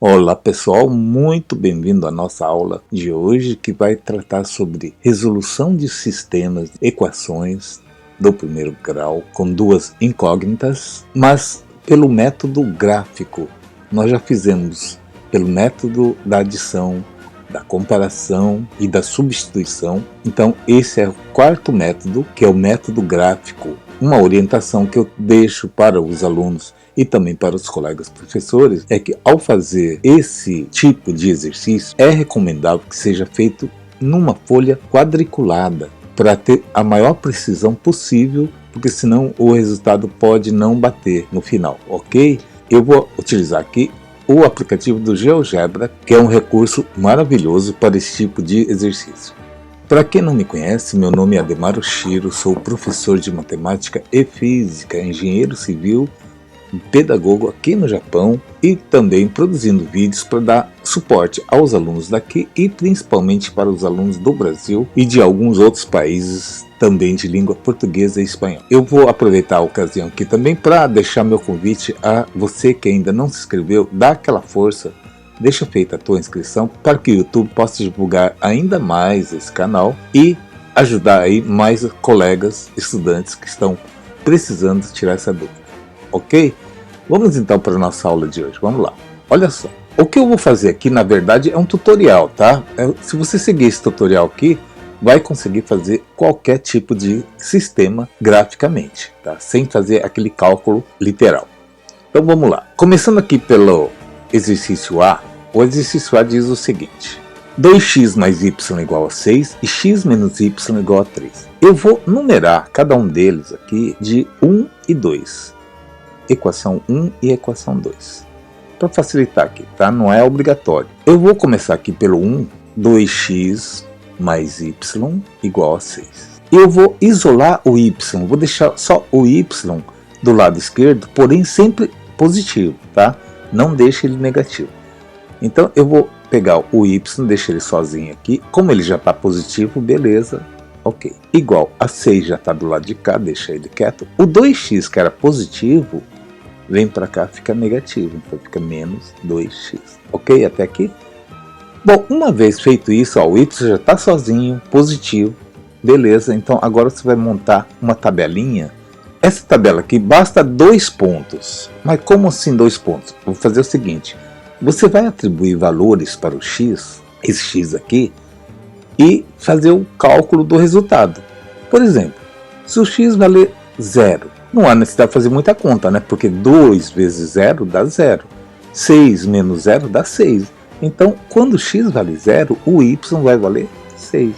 Olá pessoal, muito bem-vindo à nossa aula de hoje que vai tratar sobre resolução de sistemas, equações do primeiro grau com duas incógnitas, mas pelo método gráfico. Nós já fizemos pelo método da adição, da comparação e da substituição. Então esse é o quarto método, que é o método gráfico. Uma orientação que eu deixo para os alunos e também para os colegas professores é que ao fazer esse tipo de exercício é recomendável que seja feito numa folha quadriculada para ter a maior precisão possível, porque senão o resultado pode não bater no final, ok? Eu vou utilizar aqui o aplicativo do GeoGebra, que é um recurso maravilhoso para esse tipo de exercício. Para quem não me conhece, meu nome é Ademar Oshiro, sou professor de matemática e física, engenheiro civil, pedagogo aqui no Japão e também produzindo vídeos para dar suporte aos alunos daqui e principalmente para os alunos do Brasil e de alguns outros países também de língua portuguesa e espanhol. Eu vou aproveitar a ocasião aqui também para deixar meu convite a você que ainda não se inscreveu, dá aquela força, deixa feita a tua inscrição para que o YouTube possa divulgar ainda mais esse canal e ajudar aí mais colegas, estudantes que estão precisando tirar essa dúvida. Ok? Vamos então para a nossa aula de hoje. Vamos lá. Olha só. O que eu vou fazer aqui, na verdade, é um tutorial, tá? Se você seguir esse tutorial aqui, vai conseguir fazer qualquer tipo de sistema graficamente, tá? Sem fazer aquele cálculo literal. Então vamos lá. Começando aqui pelo exercício A. O exercício A diz o seguinte: 2x mais y igual a 6 e x menos y igual a 3. Eu vou numerar cada um deles aqui de 1 e 2. Equação 1 e equação 2. Para facilitar aqui, tá? Não é obrigatório. Eu vou começar aqui pelo 1, 2x mais y igual a 6. Eu vou isolar o y, vou deixar só o y do lado esquerdo, porém sempre positivo, tá? Não deixe ele negativo. Então eu vou pegar o y, deixar ele sozinho aqui. Como ele já está positivo, beleza, ok. Igual a 6 já está do lado de cá, deixa ele quieto. O 2x que era positivo, vem para cá, fica negativo, então fica menos 2x. Ok? Até aqui? Bom, uma vez feito isso, ó, o y já está sozinho, positivo, beleza. Então agora você vai montar uma tabelinha. Essa tabela aqui basta 2 pontos. Mas como assim 2 pontos? Vou fazer o seguinte: você vai atribuir valores para o x, esse x aqui, e fazer o cálculo do resultado. Por exemplo, se o x valer 0, não há necessidade de fazer muita conta, né? Porque 2 vezes 0 dá 0. 6 menos 0 dá 6. Então, quando x vale 0, o y vai valer 6.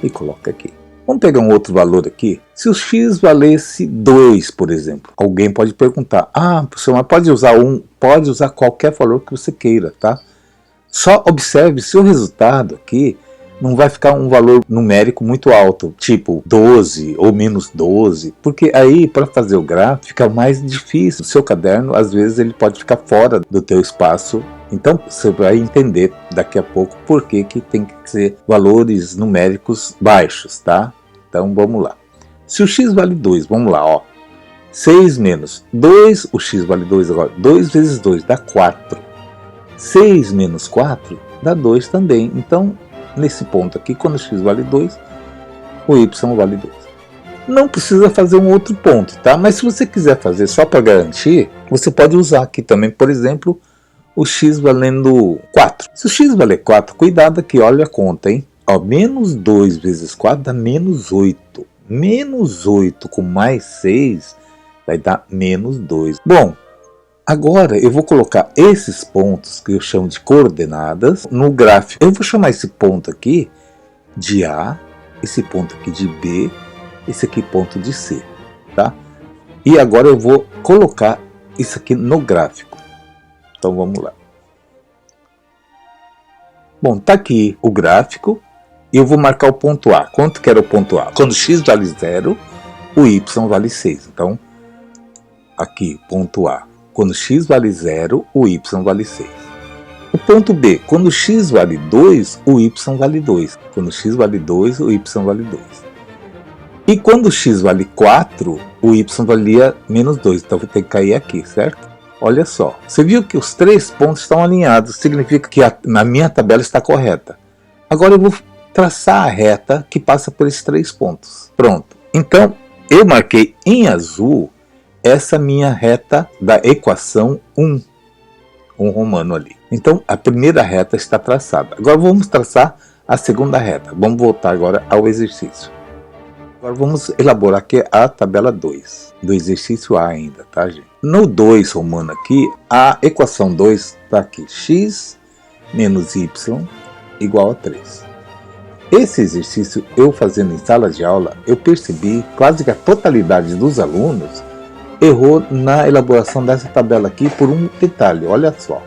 E coloca aqui. Vamos pegar um outro valor aqui. Se o x valesse 2, por exemplo, alguém pode perguntar: ah, professor, mas pode usar 1? Pode usar qualquer valor que você queira, tá? Só observe se o resultado aqui não vai ficar um valor numérico muito alto, tipo 12 ou menos 12, porque aí para fazer o gráfico fica mais difícil. O seu caderno, às vezes, ele pode ficar fora do teu espaço. Então você vai entender daqui a pouco por que tem que ser valores numéricos baixos, tá? Então vamos lá. Se o x vale 2, vamos lá, ó. 6 menos 2, o x vale 2 agora. 2 vezes 2 dá 4. 6 menos 4 dá 2 também. Então, nesse ponto aqui, quando o x vale 2, o y vale 2. Não precisa fazer um outro ponto, tá? Mas se você quiser fazer só para garantir, você pode usar aqui também, por exemplo, o x valendo 4. Se o x valer 4, cuidado aqui, olha a conta, hein? Ó, menos 2 vezes 4 dá menos 8. Menos 8 com mais 6 vai dar menos 2. Bom, agora eu vou colocar esses pontos que eu chamo de coordenadas no gráfico. Eu vou chamar esse ponto aqui de A, esse ponto aqui de B, esse aqui ponto de C, tá? E agora eu vou colocar isso aqui no gráfico. Então vamos lá. Bom, tá aqui o gráfico e eu vou marcar o ponto A. Quanto que era o ponto A? Quando x vale 0, o y vale 6. Então, aqui, ponto A. Quando x vale 0, o y vale 6. O ponto B, quando x vale 2, o y vale 2. Quando x vale 2, o y vale 2. E quando x vale 4, o y valia menos 2. Então, vou ter que cair aqui, certo? Olha só, você viu que os 3 pontos estão alinhados, significa que a minha tabela está correta. Agora eu vou traçar a reta que passa por esses 3 pontos. Pronto. Então, eu marquei em azul essa minha reta da equação 1, um romano ali. Então, a primeira reta está traçada. Agora vamos traçar a segunda reta. Vamos voltar agora ao exercício. Agora vamos elaborar aqui a tabela 2, do exercício A ainda, tá, gente? No 2 romano aqui, a equação 2 está aqui, x menos y igual a 3. Esse exercício, eu fazendo em sala de aula, eu percebi quase que a totalidade dos alunos errou na elaboração dessa tabela aqui por um detalhe, olha só.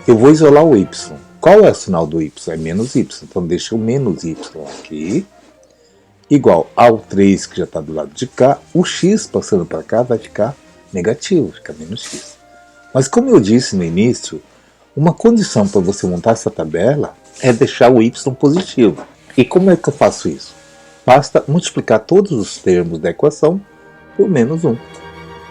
Eu vou isolar o y. Qual é o sinal do y? É menos y, então deixa o menos y aqui. Igual ao 3 que já está do lado de cá, o x passando para cá vai ficar negativo, fica menos x. Mas como eu disse no início, uma condição para você montar essa tabela é deixar o y positivo. E como é que eu faço isso? Basta multiplicar todos os termos da equação por menos 1.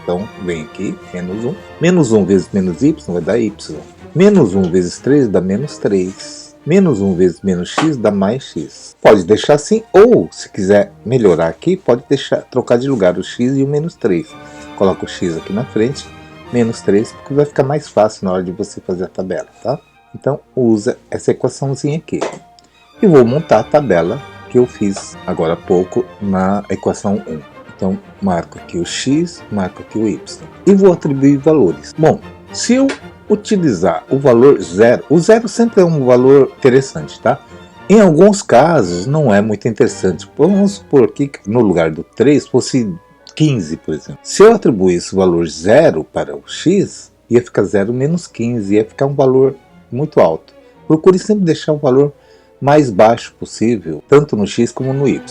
Então vem aqui, menos 1. Menos 1 vezes menos y vai dar y. Menos 1 vezes 3 dá menos 3. Menos 1 vezes menos x dá mais x. Pode deixar assim, ou se quiser melhorar aqui, pode trocar de lugar o x e o menos 3. Coloca o x aqui na frente, menos 3, porque vai ficar mais fácil na hora de você fazer a tabela, tá? Então usa essa equaçãozinha aqui. E vou montar a tabela que eu fiz agora há pouco na equação 1. Então marco aqui o x, marco aqui o y. E vou atribuir valores. Bom, se eu utilizar o valor 0, o 0 sempre é um valor interessante, tá? Em alguns casos não é muito interessante. Vamos supor que no lugar do 3 fosse 15, por exemplo. Se eu atribuísse o valor 0 para o x, ia ficar 0 menos 15, ia ficar um valor muito alto. Procure sempre deixar o valor mais baixo possível, tanto no x como no y.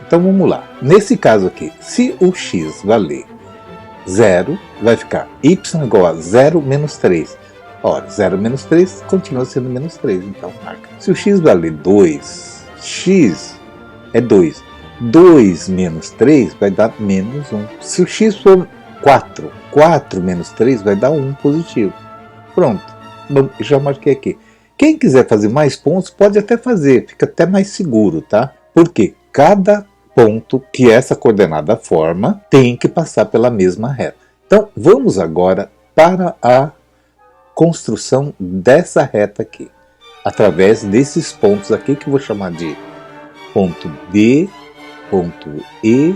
Então vamos lá. Nesse caso aqui, se o x valer 0, vai ficar y igual a 0 menos 3. Ora, 0 menos 3 continua sendo menos 3, então marca. Se o x valer 2, x é 2. 2 menos 3 vai dar menos 1. Se o x for 4, 4 menos 3 vai dar 1 positivo. Pronto, já marquei aqui. Quem quiser fazer mais pontos pode até fazer, fica até mais seguro, tá? Porque cada ponto que essa coordenada forma tem que passar pela mesma reta. Então vamos agora para a construção dessa reta aqui, através desses pontos aqui que eu vou chamar de ponto D, ponto E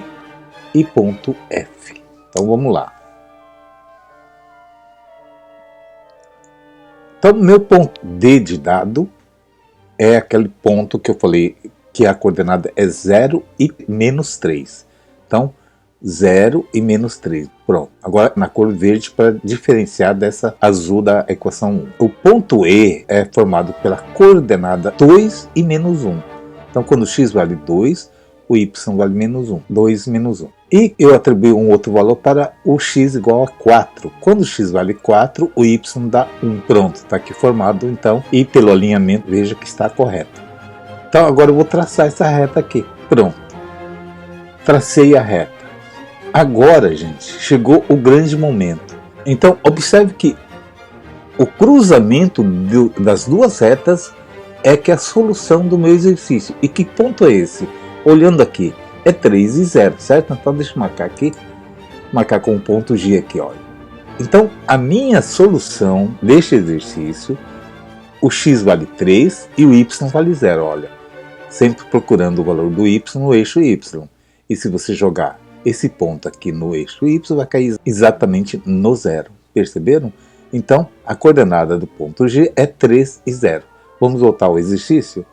e ponto F. Então vamos lá. Então meu ponto D de dado é aquele ponto que eu falei que a coordenada é 0 e menos 3. Então 0 e menos 3. Pronto. Agora na cor verde para diferenciar dessa azul da equação 1. O ponto E é formado pela coordenada 2 e menos 1. Então quando x vale 2, o y vale menos 1. 2 menos 1. E eu atribuo um outro valor para o x igual a 4. Quando x vale 4, o y dá 1. Pronto, está aqui formado então. E pelo alinhamento, veja que está correto. Então agora eu vou traçar essa reta aqui. Pronto. Tracei a reta. Agora, gente, chegou o grande momento. Então, observe que o cruzamento das duas retas é que é a solução do meu exercício. E que ponto é esse? Olhando aqui, é 3 e 0, certo? Então, deixa eu marcar aqui. Marcar com o ponto G aqui, olha. Então, a minha solução deste exercício, o x vale 3 e o y vale 0, olha. Sempre procurando o valor do y no eixo y. E se você jogar esse ponto aqui no eixo y, vai cair exatamente no 0. Perceberam? Então, a coordenada do ponto G é 3 e 0. Vamos voltar ao exercício?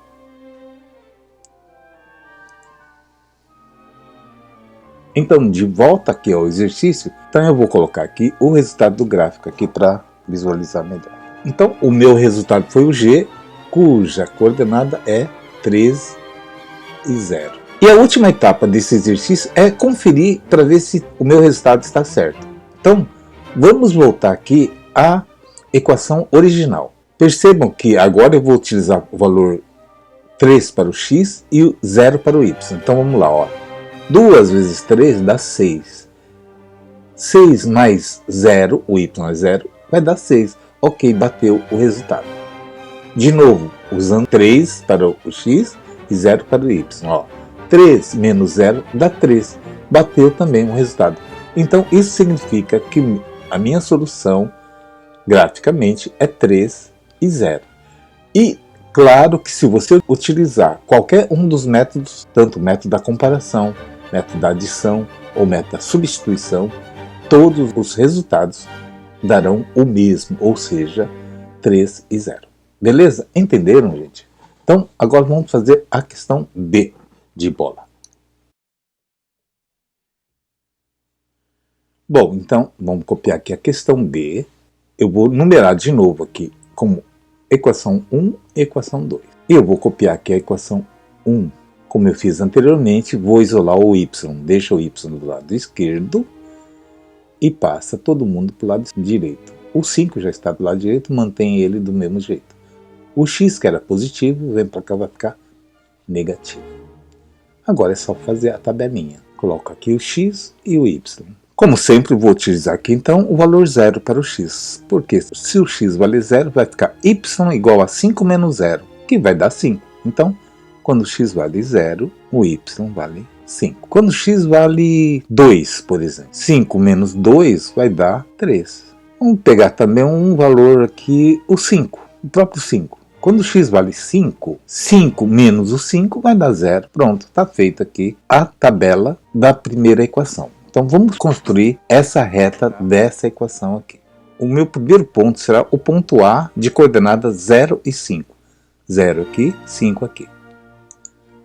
Então, de volta aqui ao exercício, então eu vou colocar aqui o resultado do gráfico aqui para visualizar melhor. Então, o meu resultado foi o G, cuja coordenada é 3 e 0. E a última etapa desse exercício é conferir para ver se o meu resultado está certo. Então, vamos voltar aqui à equação original. Percebam que agora eu vou utilizar o valor 3 para o x e o 0 para o y. Então vamos lá, ó. 2 vezes 3 dá 6. 6 mais 0, o y é 0, vai dar 6. Ok, bateu o resultado. De novo, usando 3 para o x e 0 para o y. Ó, 3 menos 0 dá 3. Bateu também o resultado. Então, isso significa que a minha solução, graficamente, é 3 e 0. E, claro que se você utilizar qualquer um dos métodos, tanto o método da comparação, método da adição ou método da substituição, todos os resultados darão o mesmo, ou seja, 3 e 0. Beleza? Entenderam, gente? Então, agora vamos fazer a questão B de bola. Bom, então, vamos copiar aqui a questão B. Eu vou numerar de novo aqui como equação 1 e equação 2. E eu vou copiar aqui a equação 1. Como eu fiz anteriormente, vou isolar o y. Deixa o y do lado esquerdo e passa todo mundo para o lado direito. O 5 já está do lado direito, mantém ele do mesmo jeito. O x, que era positivo, vem para cá, vai ficar negativo. Agora é só fazer a tabelinha. Coloco aqui o x e o y. Como sempre, vou utilizar aqui então o valor 0 para o x. Porque se o x vale 0, vai ficar y igual a 5 menos 0, que vai dar 5. Então, quando o x vale 0, o y vale 5. Quando o x vale 2, por exemplo, 5 menos 2 vai dar 3. Vamos pegar também um valor aqui, o 5, o próprio 5. Quando o x vale 5, 5 menos o 5 vai dar 0. Pronto, está feita aqui a tabela da primeira equação. Então vamos construir essa reta dessa equação aqui. O meu primeiro ponto será o ponto A de coordenadas 0 e 5. 0 aqui, 5 aqui.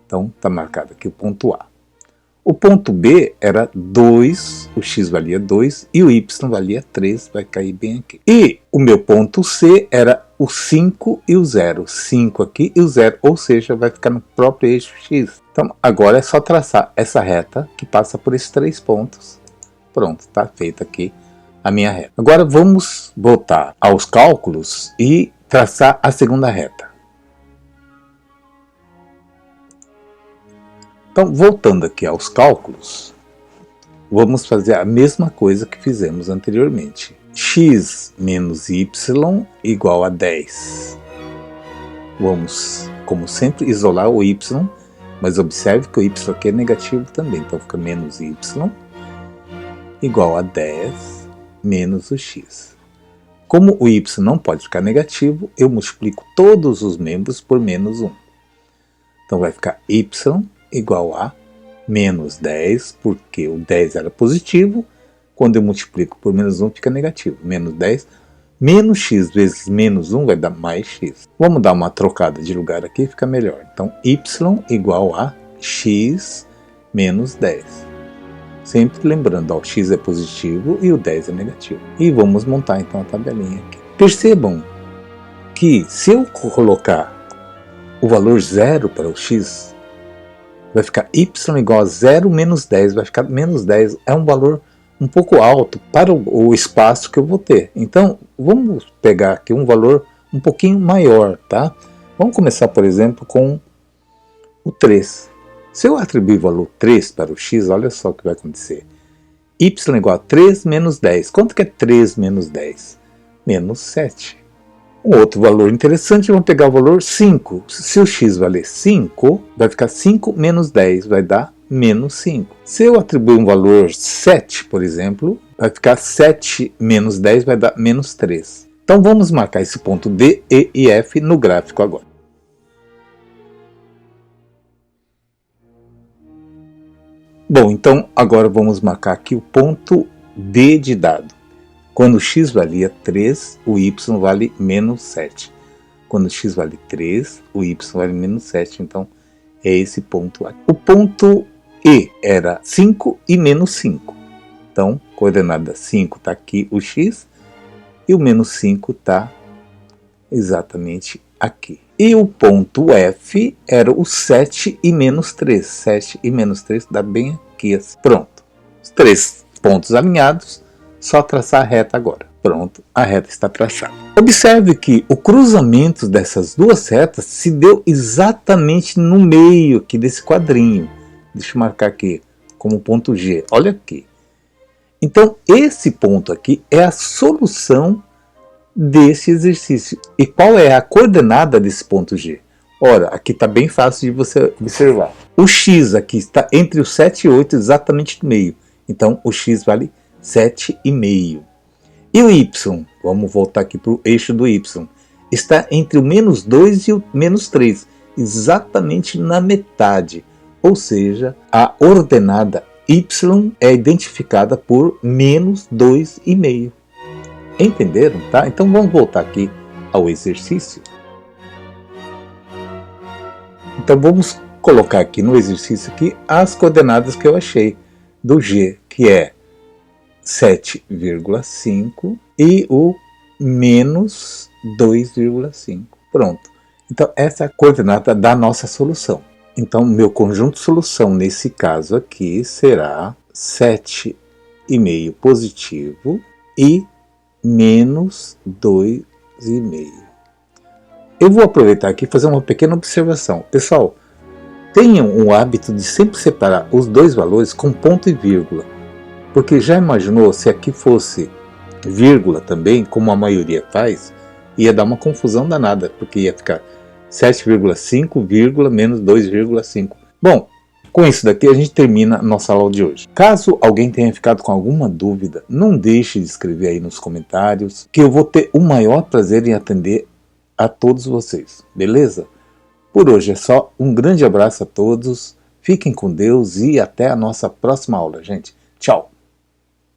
Então está marcado aqui o ponto A. O ponto B era 2, o x valia 2 e o y valia 3, vai cair bem aqui. E o meu ponto C era o 5 e o 0. 5 aqui e o 0, ou seja, vai ficar no próprio eixo x. Então agora é só traçar essa reta que passa por esses 3 pontos. Pronto, está feita aqui a minha reta. Agora vamos voltar aos cálculos e traçar a segunda reta. Então, voltando aqui aos cálculos, vamos fazer a mesma coisa que fizemos anteriormente. X menos y igual a 10. Vamos, como sempre, isolar o y, mas observe que o y aqui é negativo também. Então, fica menos y igual a 10 menos o x. Como o y não pode ficar negativo, eu multiplico todos os membros por menos 1. Então, vai ficar y igual a menos 10, porque o 10 era positivo, quando eu multiplico por menos 1 fica negativo. Menos 10, menos x vezes menos 1 vai dar mais x. Vamos dar uma trocada de lugar aqui, fica melhor. Então, y igual a x menos 10. Sempre lembrando, ó, o x é positivo e o 10 é negativo. E vamos montar então a tabelinha aqui. Percebam que se eu colocar o valor 0 para o x, vai ficar y igual a 0 menos 10, vai ficar menos 10. É um valor um pouco alto para o espaço que eu vou ter. Então, vamos pegar aqui um valor um pouquinho maior, tá? Vamos começar, por exemplo, com o 3. Se eu atribuir o valor 3 para o x, olha só o que vai acontecer. Y igual a 3 menos 10. Quanto que é 3 menos 10? Menos 7. Um outro valor interessante, vamos pegar o valor 5. Se o x valer 5, vai ficar 5 menos 10, vai dar menos 5. Se eu atribuir um valor 7, por exemplo, vai ficar 7 menos 10, vai dar menos 3. Então vamos marcar esse ponto D, E e F no gráfico agora. Bom, então agora vamos marcar aqui o ponto D de dado. Quando x valia 3, o y vale menos 7. Quando x vale 3, o y vale menos 7. Então, é esse ponto aqui. O ponto E era 5 e menos 5. Então, coordenada 5 está aqui o x e o menos 5 está exatamente aqui. E o ponto F era o 7 e menos 3. 7 e menos 3 dá bem aqui. Assim. Pronto. Os 3 pontos alinhados. Só traçar a reta agora. Pronto, a reta está traçada. Observe que o cruzamento dessas duas retas se deu exatamente no meio aqui desse quadrinho. Deixa eu marcar aqui como ponto G. Olha aqui. Então, esse ponto aqui é a solução desse exercício. E qual é a coordenada desse ponto G? Ora, aqui está bem fácil de você observar. O x aqui está entre o 7 e 8, exatamente no meio. Então, o x vale 7,5. E o y, vamos voltar aqui para o eixo do y, está entre o menos 2 e o menos 3, exatamente na metade. Ou seja, a ordenada y é identificada por menos 2,5. Entenderam? Tá? Então vamos voltar aqui ao exercício. Então vamos colocar aqui no exercício aqui as coordenadas que eu achei do G, que é 7,5 e o menos 2,5. Pronto. Então essa é a coordenada da nossa solução. Então meu conjunto de solução nesse caso aqui será 7,5 positivo e menos 2,5. Eu vou aproveitar aqui e fazer uma pequena observação. Pessoal, tenham o hábito de sempre separar os dois valores com ponto e vírgula. Porque já imaginou se aqui fosse vírgula também, como a maioria faz, ia dar uma confusão danada, porque ia ficar 7,5, menos 2,5. Bom, com isso daqui a gente termina a nossa aula de hoje. Caso alguém tenha ficado com alguma dúvida, não deixe de escrever aí nos comentários, que eu vou ter o maior prazer em atender a todos vocês, beleza? Por hoje é só, um grande abraço a todos, fiquem com Deus e até a nossa próxima aula, gente. Tchau!